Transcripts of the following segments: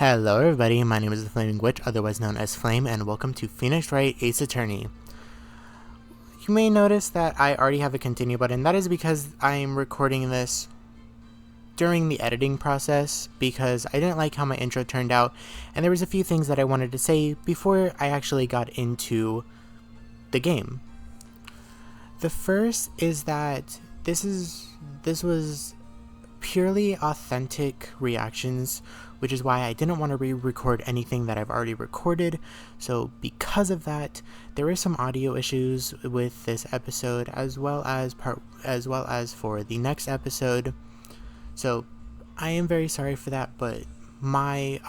Hello everybody, my name is the Flaming Witch, otherwise known as Flame, and welcome to Wright, Ace Attorney. You may notice that I already have a continue button. That is because I'm recording this during the editing process because I didn't like how my intro turned out, and there was a few things that I wanted to say before I actually got into the game. The first is that this was purely authentic reactions, which is why I didn't want to re-record anything that I've already recorded. So because of that, there is some audio issues with this episode as well as for the next episode. So I am very sorry for that, but my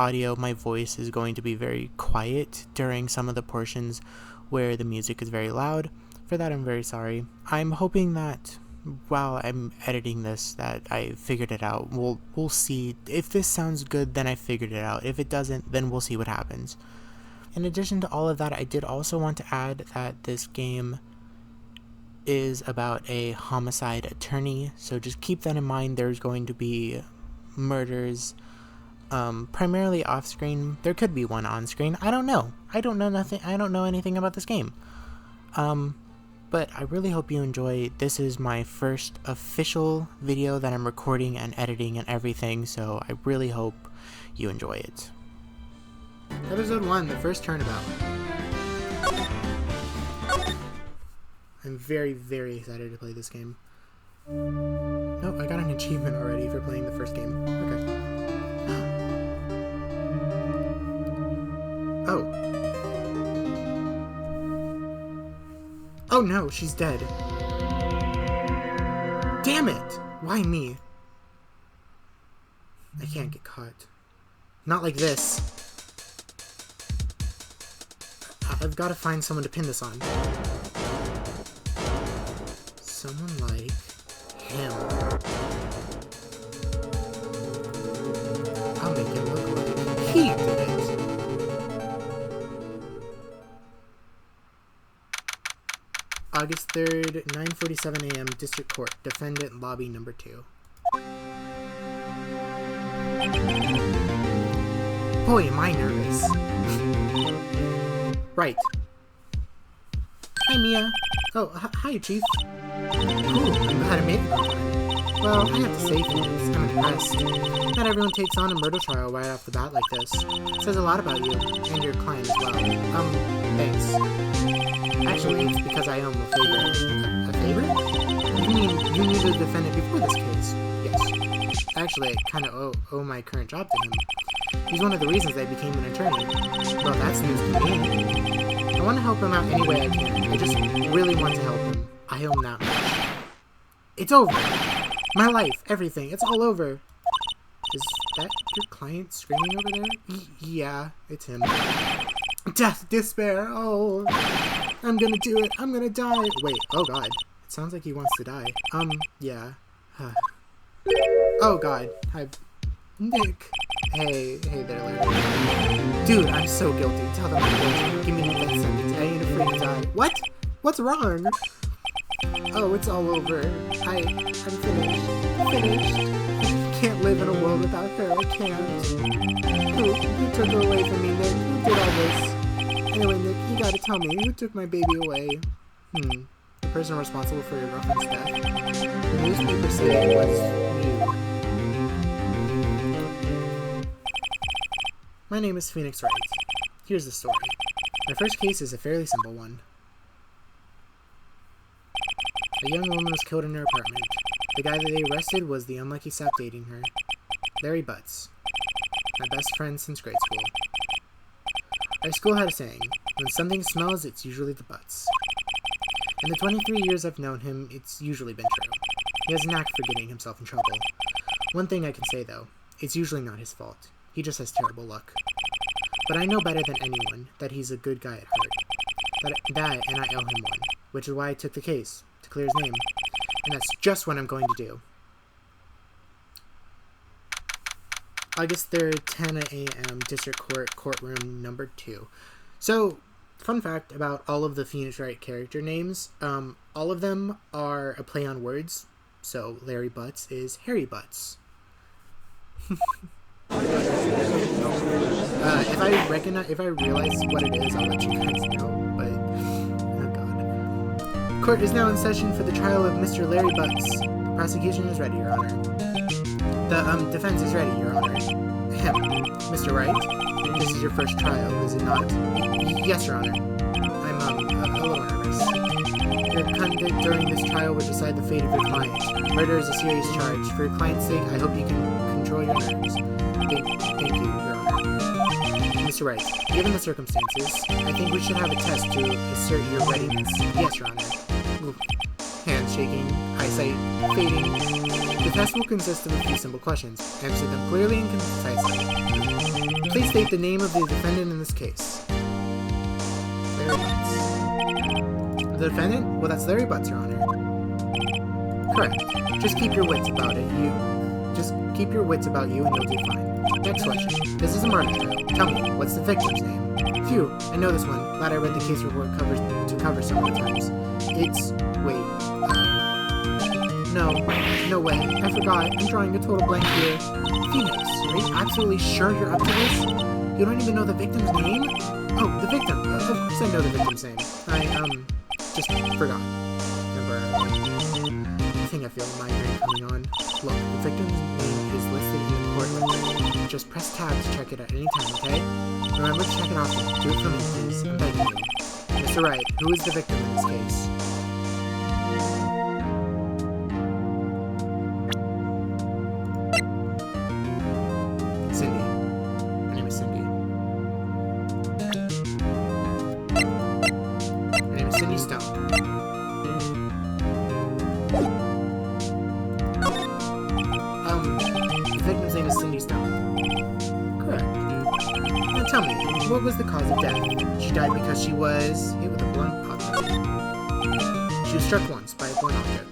voice is going to be very quiet during some of the portions where the music is very loud. For that, I'm very sorry. I'm hoping that while I'm editing this that I figured it out. We'll see. If this sounds good, then I figured it out. If it doesn't, then we'll see what happens. In addition to all of that, I did also want to add that this game is about a homicide attorney, so just keep that in mind. There's going to be murders, primarily off screen. There could be one on screen. I don't know nothing. I don't know anything about this game. But I really hope you enjoy. This is my first official video that I'm recording and editing and everything, so I really hope you enjoy it. Episode 1, the first turnabout. I'm very, very excited to play this game. Oh, I got an achievement already for playing the first game. Okay. Oh. Oh no, she's dead. Damn it! Why me? I can't get caught. Not like this. I've got to find someone to pin this on. Someone like him. I'll make him look like he did it. August 3rd, 9:47 a.m., District Court. Defendant, lobby number 2. Boy, am I nervous. Right. Hi, Mia. Oh, hi, Chief. Cool, I'm glad I made it on time. Well, I have to say things. I'm impressed. Not everyone takes on a murder trial right off the bat like this. It says a lot about you, and your client as well. Thanks. Actually, it's because I owe him a favor. A favor? You mean you knew the defendant before this case? Yes. Actually, I kind of owe my current job to him. He's one of the reasons I became an attorney. Well, that's news to me. I want to help him out any way I can. I just really want to help him. I owe him that much. It's over! My life, everything, it's all over. Is that your client screaming over there? Yeah, it's him. Death, despair, oh... I'm gonna do it. I'm gonna die. Wait, oh god. It sounds like he wants to die. Yeah. Oh god. Hi. Nick. Hey there, Larry. Dude, I'm so guilty. Tell them I'm guilty. Give me the death sentence. I ain't afraid to die. What? What's wrong? Oh, it's all over. I'm finished. I can't live in a world without her. I can't. Who took her away from me, Nick? Who did all this? Anyway, Nick, you gotta tell me, who took my baby away? The person responsible for your girlfriend's death. The newspaper said it was you. My name is Wright. Here's the story. My first case is a fairly simple one. A young woman was killed in her apartment. The guy that they arrested was the unlucky sap dating her. Larry Butts. My best friend since grade school. Our school had a saying, when something smells, it's usually the butts. In the 23 years I've known him, it's usually been true. He has a knack for getting himself in trouble. One thing I can say, though, it's usually not his fault. He just has terrible luck. But I know better than anyone that he's a good guy at heart. And I owe him one, which is why I took the case, to clear his name. And that's just what I'm going to do. August 3rd, 10 a.m., District Court, courtroom number 2. So, fun fact about all of the Wright character names, all of them are a play on words. So, Larry Butts is Harry Butts. if I realize what it is, I'll let you guys know, but, oh god. Court is now in session for the trial of Mr. Larry Butts. The prosecution is ready, Your Honor. The, defense is ready, Your Honor. Ahem. Mr. Wright, this is your first trial, is it not? Yes, Your Honor. I'm, a little nervous. Your conduct during this trial will decide the fate of your client. Murder is a serious charge. For your client's sake, I hope you can control your nerves. Thank you, Your Honor. Mr. Wright, given the circumstances, I think we should have a test to assert your readiness. Yes, Your Honor. Ooh. Hands shaking, eyesight fading. The test will consist of a few simple questions. Answer them clearly and concisely. Please state the name of the defendant in this case. Larry Butts. The defendant? Well, that's Larry Butts, Your Honor. Correct. Just keep your wits about it. Just keep your wits about you and you'll do fine. Next question. This is a murder trial. Tell me, what's the victim's name? Phew, I know this one. Glad I read the case report to cover so many times. It's... wait. No way. I forgot. I'm drawing a total blank here. Phoenix, are you absolutely sure you're up to this? You don't even know the victim's name? Oh, the victim. Of course I know the victim's name. I, just forgot. Remember, I think I feel a migraine coming on. Look, the victim's name is listed in the court record. Just press tab to check it at any time, okay? Remember to check it often. Do it for me, please. I'm begging you. Mr. Wright, who is the victim in this case? Cindy. Her name is Cindy. Her name is Cindy Stone. The victim's name is Cindy Stone. Correct. Now tell me, what was the cause of death? She died because she was hit with a blunt object. She was struck once by a blunt object.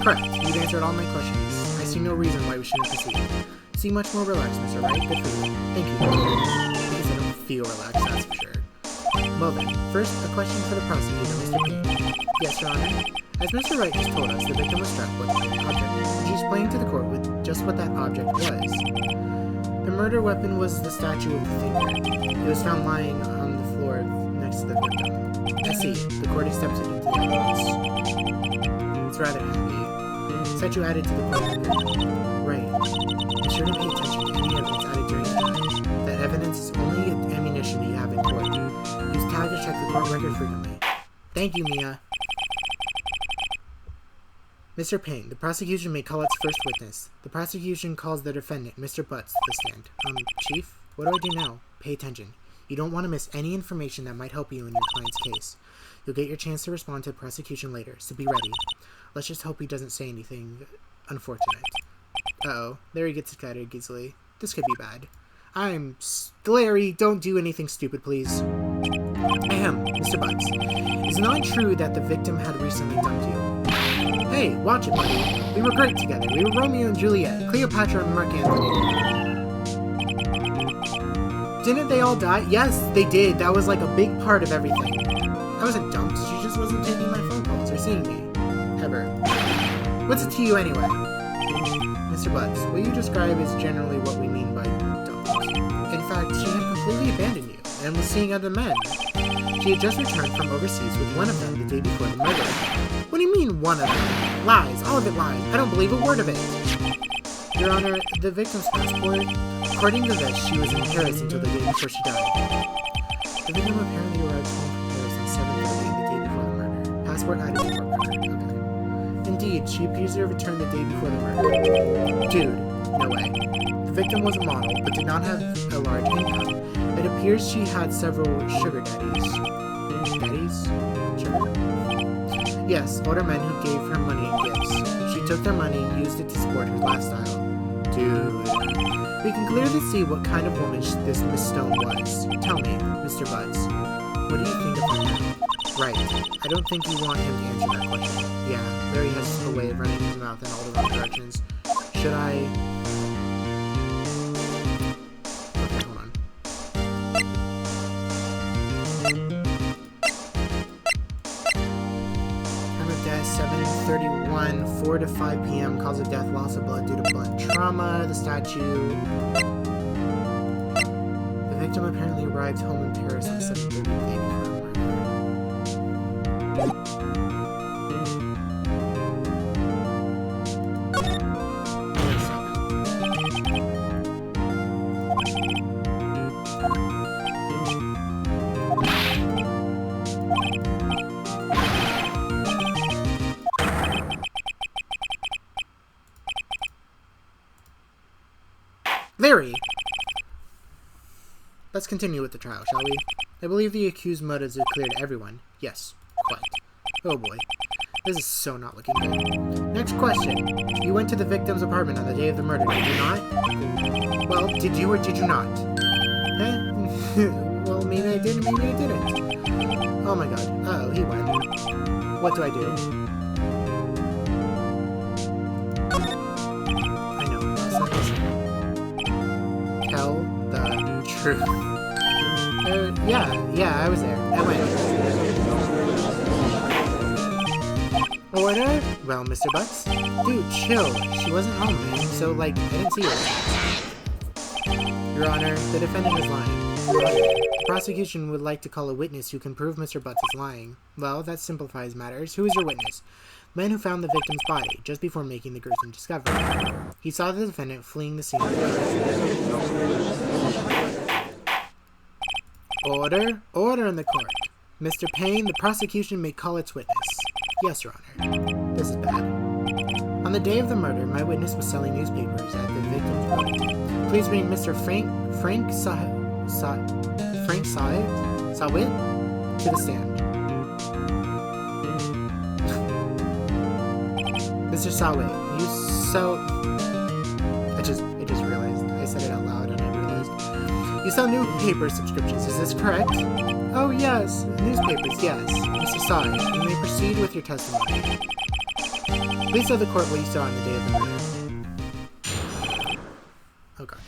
Correct. You've answered all my questions. I see no reason why we shouldn't proceed. Seem much more relaxed, Mr. Wright. Good for you. Thank you. Because I don't feel relaxed, that's for sure. Well then, first, a question for the prosecutor, Mr. Payne. Yes, Your Honor. As Mr. Wright just told us, the victim was struck with an object. Would you explain to the court with just what that object was? The murder weapon was the statue of the thinker. It was found lying on the floor next to the victim. I see. The court accepts it into the evidence. It's rather heavy. Statue added to the court record. Right. Be sure to pay attention to any evidence added during the trial. That evidence is only ammunition that you have in court. Use tab to check the court record frequently. Thank you, Mia. Mr. Payne, the prosecution may call its first witness. The prosecution calls the defendant, Mr. Butts, to the stand. Chief, what do I do now? Pay attention. You don't want to miss any information that might help you in your client's case. You'll get your chance to respond to the prosecution later, so be ready. Let's just hope he doesn't say anything unfortunate. Uh-oh, there he gets excited easily. This could be bad. Larry, don't do anything stupid, please. Ahem, Mr. Butts. Is it not true that the victim had recently dumped you? Hey, watch it, buddy. We were great together. We were Romeo and Juliet, Cleopatra and Mark Antony. Didn't they all die? Yes, they did. That was like a big part of everything. I wasn't dumped. She just wasn't taking my phone calls or seeing me. Ever. What's it to you anyway? Mr. Butts, what you describe is generally what we mean by dumped. In fact, she had completely abandoned you and was seeing other men. She had just returned from overseas with one of them the day before the murder. What do you mean, one of them? Lies. All of it lies. I don't believe a word of it. Your Honor, the victim's passport, according to this, she was in Paris until the day before she died. The victim apparently arrived home from Paris on 7:30 the day before the murder. Passport added to court record. Okay. Indeed, she appears to have returned the day before the murder. Dude, no way. The victim was a model, but did not have a large income. It appears she had several sugar daddies. Daddies? Sugar? Yes, older men who gave her money and gifts. She took their money and used it to support her lifestyle. Dude. We can clearly see what kind of woman this Miss Stone was. Tell me, Mr. Butts, what do you think of her now? Right. I don't think you want him to answer that question. Yeah, Larry has a way of running his mouth in all the wrong directions. Should I... Okay, hold on. Time of death, 7:31, 4 to 5 p.m. Cause of death, loss of blood due to blunt trauma. The statue... The victim apparently arrived home in Paris on 7:30 the day before the murder. Larry! Let's continue with the trial, shall we? I believe the accused motives are clear to everyone. Yes, quite. Oh boy. This is so not looking good. Next question. You went to the victim's apartment on the day of the murder, did you not? Well, did you or did you not? Eh? Well, maybe I did, maybe I didn't. Oh my god. Uh-oh, he went. What do I do? I know. Tell the truth. Yeah, I was there. I went. Order? Well, Mr. Butts? Dude, chill. She wasn't home, man. So, like, I didn't see her. Your Honor, the defendant is lying. The prosecution would like to call a witness who can prove Mr. Butts is lying. Well, that simplifies matters. Who is your witness? The man who found the victim's body, just before making the gruesome discovery. He saw the defendant fleeing the scene. Order? Order in the court. Mr. Payne, the prosecution may call its witness. Yes, Your Honor. This is bad. On the day of the murder, my witness was selling newspapers at the victim's home. Please bring Mr. Frank Sawit to the stand. Mr. Sawit, you sell... I just realized I said it out loud and I realized. You sell newspaper subscriptions, is this correct? Oh yes, newspapers, yes. Mr. Sawit, you may proceed with your testimony. Please tell the court what you saw on the day of the murder. Okay.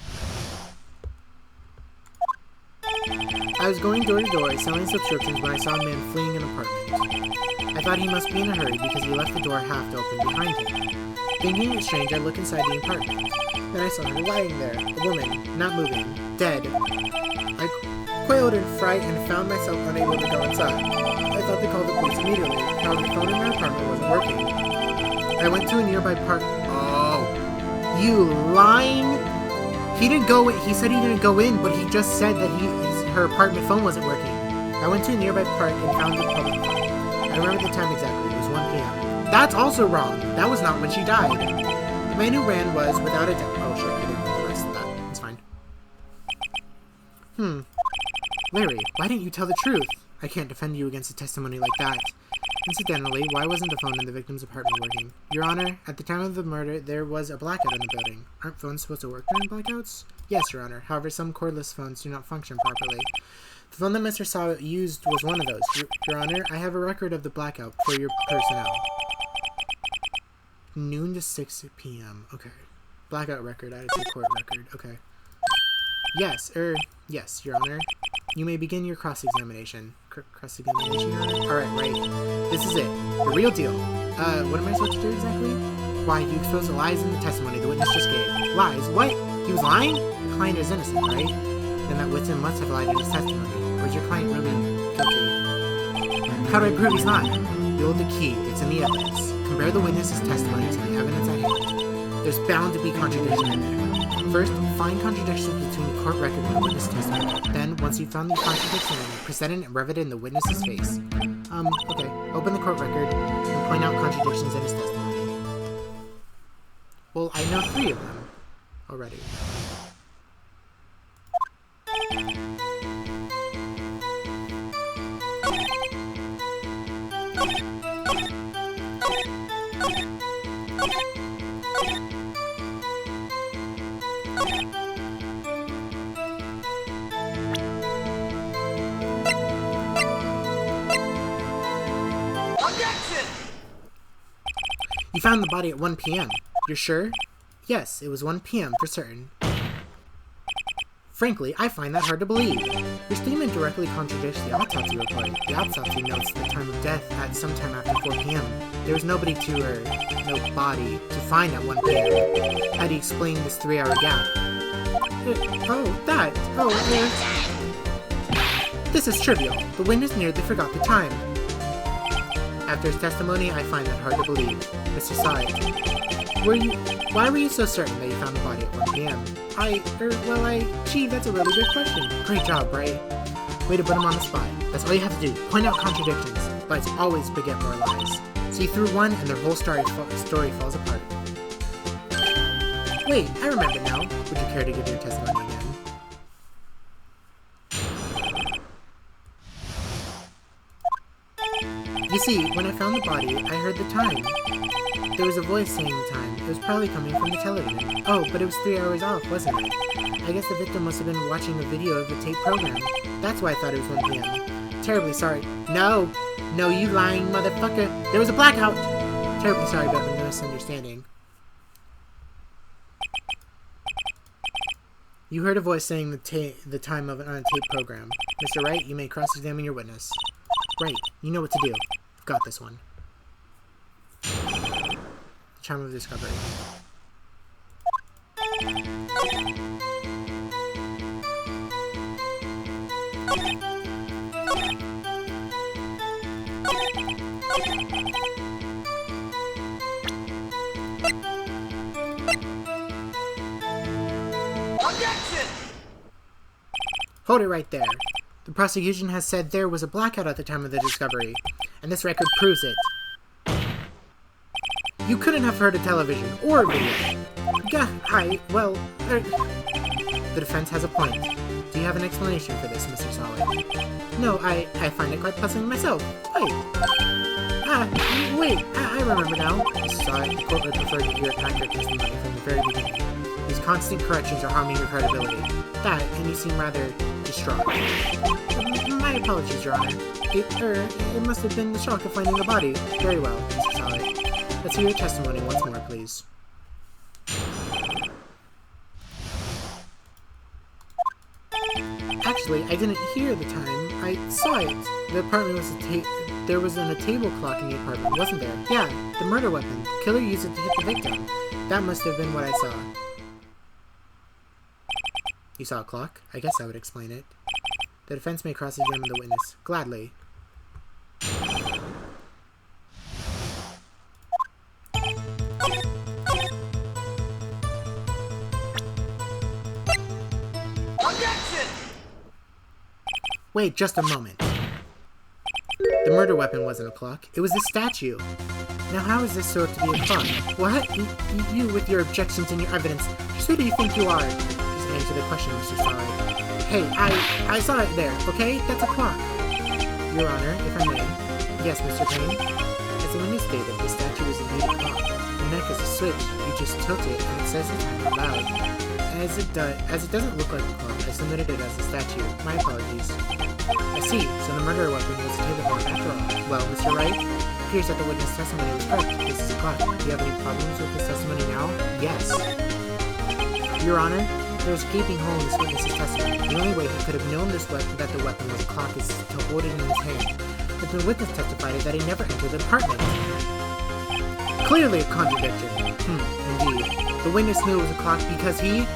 I was going door to door selling subscriptions when I saw a man fleeing an apartment. I thought he must be in a hurry because he left the door half open behind him. Thinking it strange, I looked inside the apartment. Then I saw her lying there, a woman, not moving, dead. I quailed in fright and found myself unable to go inside. I thought to call the police immediately. However, the phone in my apartment wasn't working. I went to a nearby park. Oh, you lying? He didn't go in. He said he didn't go in, but he just said that her apartment phone wasn't working. I went to a nearby park and found the public phone. I remember the time exactly. It was 1 p.m. That's also wrong. That was not when she died. The man who ran was, without a doubt... Oh, shit. I didn't know the rest of that. It's fine. Larry, why didn't you tell the truth? I can't defend you against a testimony like that. Incidentally, why wasn't the phone in the victim's apartment working? Your Honor, at the time of the murder, there was a blackout in the building. Aren't phones supposed to work during blackouts? Yes, Your Honor. However, some cordless phones do not function properly. The phone that Mr. Sawit used was one of those. Your Honor, I have a record of the blackout for your personnel. Noon to 6 p.m. Okay. Blackout record added to court record. Okay. Yes, yes, Your Honor. You may begin your cross-examination. Cross-examination, Your Honor? Alright, right. This is it. The real deal. What am I supposed to do exactly? Why, you exposed the lies in the testimony the witness just gave. Lies? What? He was lying? Your client is innocent, right? Then that witness must have lied in his testimony. Or is your client really guilty? How do I prove he's not? Build the key. It's in the evidence. Compare the witness's testimony to the evidence at hand. There's bound to be contradiction in there. First, find contradictions between the court record and the witness testimony. Then, once you've found the contradiction, present it and rev it in the witness's face. Okay. Open the court record and point out contradictions in his testimony. Well, I know 3 of them already. You found the body at 1 p.m. You're sure? Yes, it was 1 p.m. for certain. Frankly, I find that hard to believe. Your statement directly contradicts the autopsy report. The autopsy notes the time of death at sometime after 4 p.m. There was nobody no body to find at 1 p.m. How do you explain this 3-hour gap? This is trivial. The witness nearly forgot the time. After his testimony, I find that hard to believe. Mr. Side, why were you so certain that you found the body at 1 p.m.? Gee, that's a really good question. Great job, Wright. Way to put him on the spot. That's all you have to do. Point out contradictions. Lies always beget more lies. See through one, and their whole story falls apart. Wait, I remember now. Would you care to give your testimony again? You see, when I found the body, I heard the time. There was a voice saying the time. It was probably coming from the television. Oh, but it was 3 hours off, wasn't it? I guess the victim must have been watching a video of the tape program. That's why I thought it was 1 p.m. Terribly sorry. No, you lying motherfucker. There was a blackout. Terribly sorry about the misunderstanding. You heard a voice saying the time on a tape program. Mr. Wright, you may cross-examine your witness. Right, you know what to do. I've got this one. Time of discovery. Objection! Hold it right there. The prosecution has said there was a blackout at the time of the discovery, and this record proves it. You couldn't have heard a television or a video. The defense has a point. Do you have an explanation for this, Mr. Solid? No, I find it quite puzzling myself. Wait, I remember now. Mr. Solid, the court would prefer to hear accurate testimony from the very beginning. These constant corrections are harming your credibility. That, and you seem rather distraught. My apologies, Your Honor. It must have been the shock of finding the body. Very well, Mr. Solid. Let's hear your testimony once more, please. Actually, I didn't hear the time. I saw it. The apartment was there was a table clock in the apartment, wasn't there? Yeah, the murder weapon. The killer used it to hit the victim. That must have been what I saw. You saw a clock? I guess that would explain it. The defense may cross-examine the witness. Gladly. Objection! Wait just a moment. The murder weapon wasn't a clock. It was a statue. Now how is this so to be a clock? What? You with your objections and your evidence. Just who do you think you are? Just answer the question, Mr. Solid. Hey, I saw it there, okay? That's a clock. Your Honor, if I may. Yes, Mr. Payne. As the witness stated, the statue is indeed a clock. The neck is a switch. You just tilt it, and it says the time out loud. As it doesn't look like a clock, I submitted it as a statue. My apologies. I see. So the murder weapon was a table clock after all. Well, Mr. Wright, it appears that the witness' testimony was correct. This is a clock. Do you have any problems with this testimony now? Yes. Your Honor, there's a gaping hole in this witness's testimony. The only way he could have known that the weapon was a clock is to hold it in his hand. But the witness testified that he never entered the apartment. Clearly a contradiction. Indeed. The witness knew it was a clock because he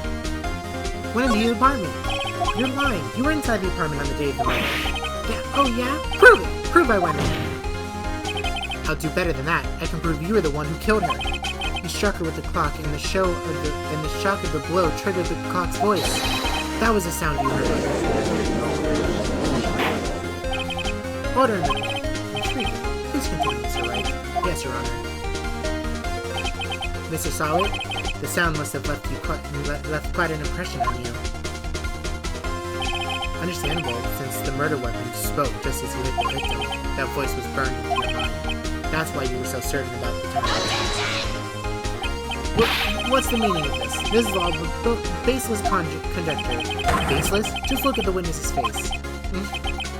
went into the apartment. You're lying. You were inside the apartment on the day of the murder. Yeah. Oh yeah? Prove it! Prove I went in. I'll do better than that. I can prove you were the one who killed her. You struck her with the clock, and the shock of the blow triggered the clock's voice. That was the sound you heard. Order in the court. Intriguing. Please continue, Mr. Wright. Yes, Your Honor. Mr. Solid, the sound must have left quite an impression on you. Understandable, since the murder weapon spoke just as you hit the victim. That voice was burned into your mind. That's why you were so certain about the time. What's the meaning of this? This is all baseless conjecture. Baseless? Just look at the witness's face.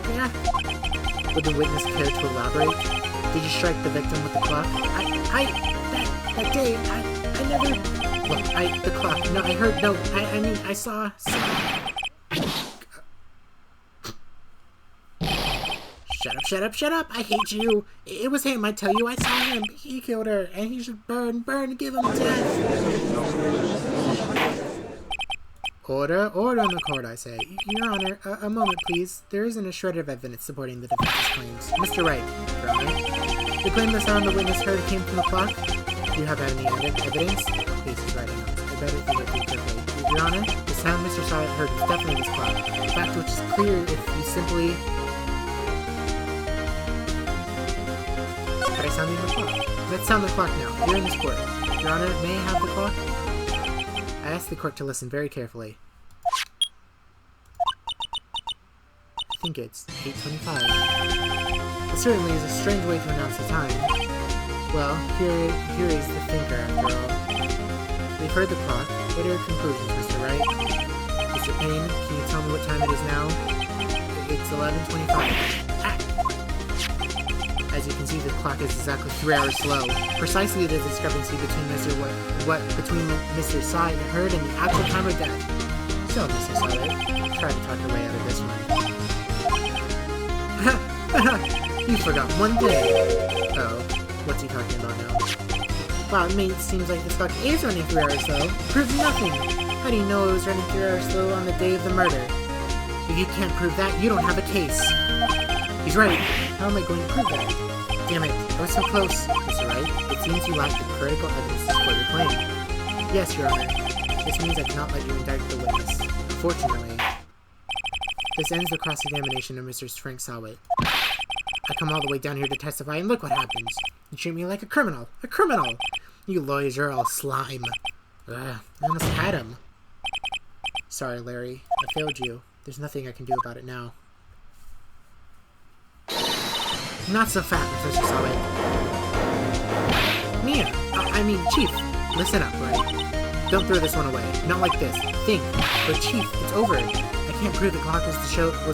Yeah. Would the witness care to elaborate? Did you strike the victim with the clock? That day, I never... Look, the clock, no, I heard, no, I mean, I saw... Shut up, I hate you. It was him, I tell you, I saw him. He killed her, and he should burn, give him death. Order, order in the court, I say. Your Honor, a moment, please. There isn't a shred of evidence supporting the defense's claims. Mr. Wright, Your Honor. The claim the sound the witness heard came from the clock. Do you have any evidence? Please, he's writing on this. I better think it through carefully. Your Honor, the sound Mr. Sawyer heard was definitely this clock. A fact which is clear if you simply... But I sounded the clock. Let's sound the clock now. You're in this court. Your Honor, may I have the clock? I asked the court to listen very carefully. I think it's 8:25. It certainly is a strange way to announce the time. Well, here is the thinker, after all. We've heard the clock. What are your conclusions, Mr. Wright? Mr. Payne, can you tell me what time it is now? It's 11:25. As you can see, the clock is exactly 3 hours slow. Precisely the discrepancy between Mr. Sawyer heard and the actual time of death. So, Mr. Sawyer, try to talk your way out of this one. You forgot one thing. Oh, what's he talking about now? Wow, it seems like this clock is running 3 hours slow. Proves nothing. How do you know it was running 3 hours slow on the day of the murder? If you can't prove that, you don't have a case. He's right. How am I going to prove that? Damn it, I was so close. Mr. Wright, it seems you lack the critical evidence to support your claim. Yes, Your Honor. This means I cannot let you indict the witness. Unfortunately. This ends the cross-examination of Mr. Frank Sawyer. I come all the way down here to testify, and look what happens. You treat me like a criminal. A criminal! You lawyers are all slime. Ugh, I almost had him. Sorry, Larry. I failed you. There's nothing I can do about it now. Not so fast, Mr. Sawyer. Mia! I mean, Chief! Listen up, Wright. Don't throw this one away. Not like this. Think. But Chief, it's over. I can't prove the clock was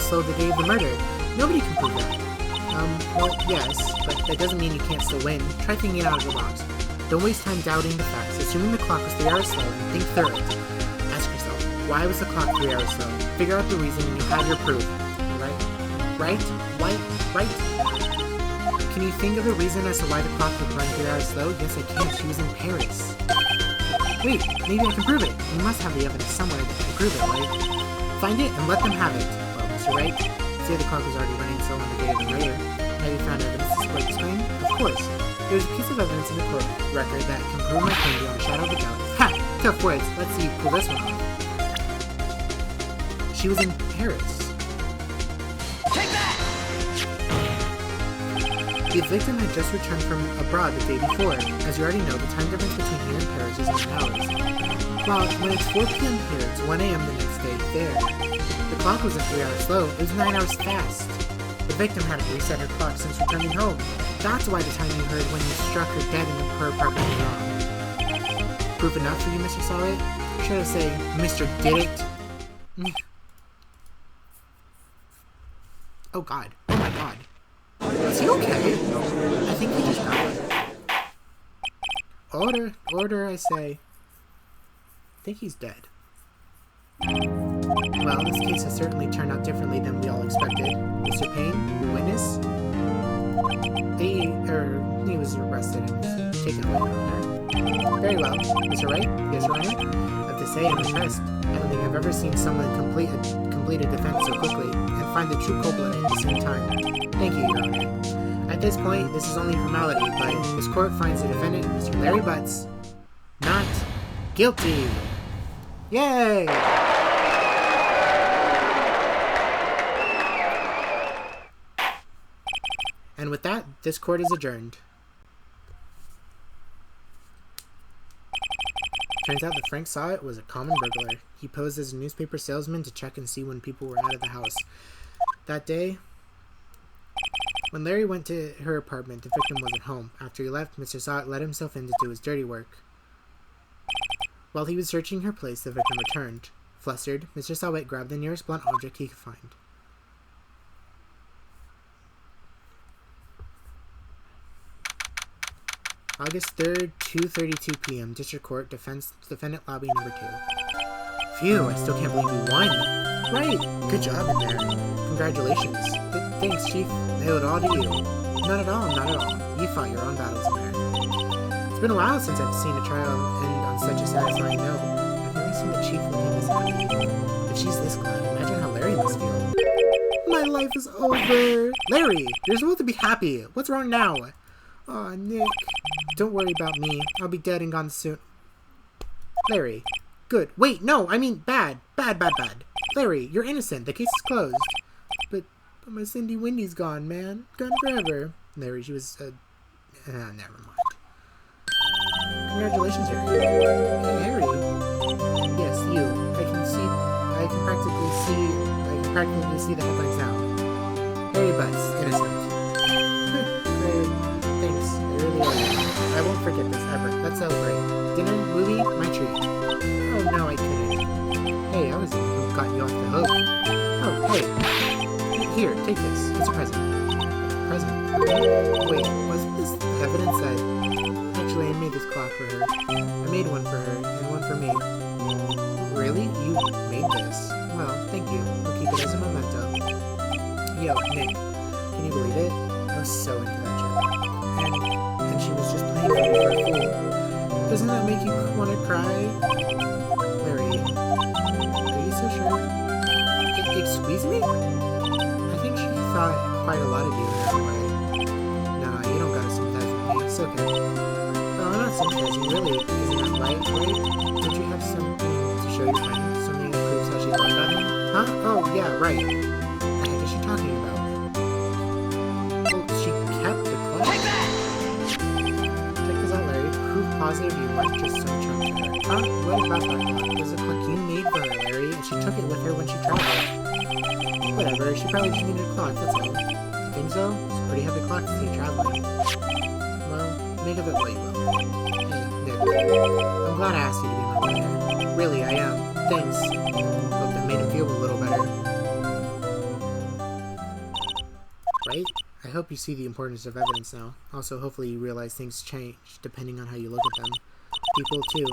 slow the day of the murder. Nobody can prove that. Well, yes, but that doesn't mean you can't still win. Try thinking out of the box. Don't waste time doubting the facts. Assuming the clock was 3 hours slow, and think thoroughly. Ask yourself, why was the clock 3 hours slow? Figure out the reason and you have your proof. Right? Right? Right? Can you think of a reason as to why the clock would run 3 hours slow? Yes, I can. She was in Paris. Wait, maybe I can prove it. You must have the evidence somewhere that can prove it, right? Find it and let them have it. Well, Mr. Wright, say the clock was already running slow on the day of the murder. Have you found evidence to support this claim? Of course. There's a piece of evidence in the court record that can prove my claim beyond a shadow of a doubt. Ha! Tough words. Let's see you pull this one off. She was in Paris. The victim had just returned from abroad the day before. As you already know, the time difference between here and Paris is 9 hours. Well, when it's 4 p.m. here, it's 1 a.m. the next day there. The clock wasn't 3 hours slow, it was 9 hours fast. The victim hadn't reset her clock since returning home. That's why the time you heard when you struck her dead in her apartment was wrong. Proof enough for you, Mr. Solid? Or should I say, Mr. Did It? Oh god. Oh my god. Is he okay? I think he just died. Order, order, I say. I think he's dead. Well, this case has certainly turned out differently than we all expected. Mr. Payne, the witness? He was arrested and was taken away from her. Very well. Mr. Wright? Yes, Your Honor? I have to say, I'm impressed. I don't think I've ever seen someone complete a defense so quickly and find the true culprit at the same time. Thank you, Your Honor. At this point, this is only formality, but this court finds the defendant, Mr. Larry Butts, not guilty. Yay! And with that, this court is adjourned. Turns out that Frank Sawyer was a common burglar. He posed as a newspaper salesman to check and see when people were out of the house. That day, when Larry went to her apartment, the victim wasn't home. After he left, Mr. Sawyer let himself in to do his dirty work. While he was searching her place, the victim returned. Flustered, Mr. Sawyer grabbed the nearest blunt object he could find. August 3rd, 2:32 p.m. District Court, Defendant Lobby Number 2. Phew, I still can't believe you won. Right, good job in there. Congratulations. Thanks, Chief. I owe it all to you. Not at all, not at all. You fought your own battles in there. It's been a while since I've seen a trial end on such a satisfying note. never seen the chief looking this happy. If she's this glad, imagine how Larry must feel. My life is over! Larry, you're supposed to be happy. What's wrong now? Aw, Nick. Don't worry about me. I'll be dead and gone soon. Larry. Good. Wait, no, I mean bad. Bad. Larry, you're innocent. The case is closed. But my Cindy Windy's gone, man. Gone forever. Larry, she was, never mind. Congratulations, Harry. Hey, Harry. Yes, you. I can practically see the headlines now. Harry Butts, innocent. Thanks, I really am. I won't forget this, ever. Let's celebrate. Dinner, movie, my treat. Oh, no, I couldn't. Hey, I was the one who got you off the hook. Oh, hey. Here, take this. It's a present. Present? Wait, wasn't this the evidence that... Actually, I made this clock for her. I made one for her, and one for me. Really? You made this? Well, thank you. We'll keep it as a memento. Yo, Nick, can you believe it? I was so into that joke. And she was just playing me for a fool. Doesn't that make you want to cry? Larry, are you so sure? Excuse me? I think she thought quite a lot of you in that way. Nah, you don't gotta sympathize with me. It's okay. No, I'm not sympathizing, really. Isn't that right? Don't you have something to show your friend? Something that proves how she lied on him? Huh? Oh, yeah, right. What the heck is she talking about? Well, she kept the clock. Take that! Check this out, Larry. Proof positive you weren't just some chump to her. Huh? What about that clock? It was a clock you made for her, Larry, and she took it with her when she traveled. Whatever, she probably just needed a clock, that's all. You think so? It's a pretty heavy clock to take traveling. Well, make of it what you will. Hey, Nick. I'm glad I asked you to be my partner. Really, I am. Thanks. Hope that made him feel a little better. Right? I hope you see the importance of evidence now. Also, hopefully you realize things change depending on how you look at them. People, too.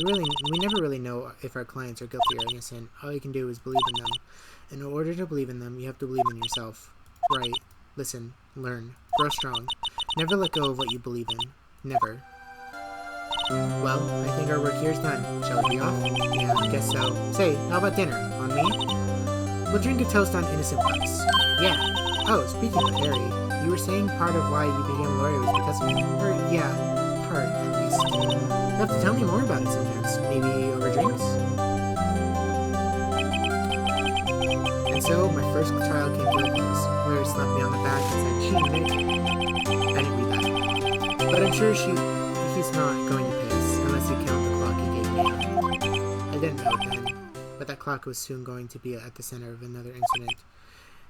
We never really know if our clients are guilty or innocent. All you can do is believe in them. In order to believe in them, you have to believe in yourself. Right. Listen. Learn. Grow strong. Never let go of what you believe in. Never. Well, I think our work here is done. Shall we be off? Yeah, I guess so. Say, how about dinner? On me? We'll drink a toast on innocent butts. Yeah. Oh, speaking of Harry, you were saying part of why you became a lawyer was because of me? Or, yeah, part, at least. You have to tell me more about it sometimes. Maybe over drinks? And so, my first trial came to a close. Lawyer slapped me on the back and said, she admitted it. I didn't read that. But I'm sure he's not going to pay us, unless you count the clock he gave me. I didn't know it then, but that clock was soon going to be at the center of another incident.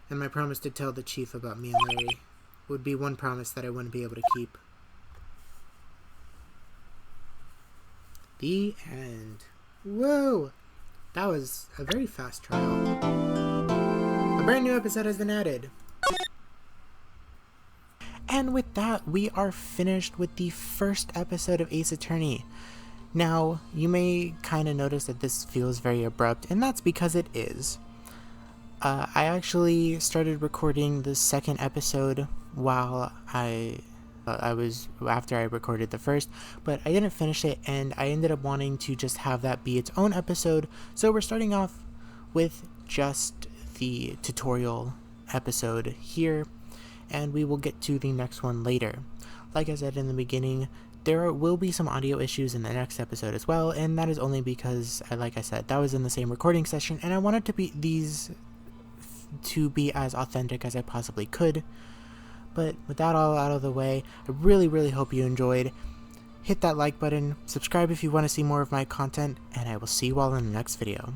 And my promise to tell the chief about me and Larry would be one promise that I wouldn't be able to keep. The end. Whoa! That was a very fast trial. A brand new episode has been added. And with that, we are finished with the first episode of Ace Attorney. Now, you may kind of notice that this feels very abrupt, and that's because it is. I actually started recording the second episode while after I recorded the first, but I didn't finish it, and I ended up wanting to just have that be its own episode, so we're starting off with just the tutorial episode here, and we will get to the next one later. Like I said in the beginning, there will be some audio issues in the next episode as well, and that is only because, like I said, that was in the same recording session, and I wanted to be as authentic as I possibly could. But with that all out of the way, I really hope you enjoyed. Hit that like button, subscribe if you want to see more of my content, and I will see you all in the next video.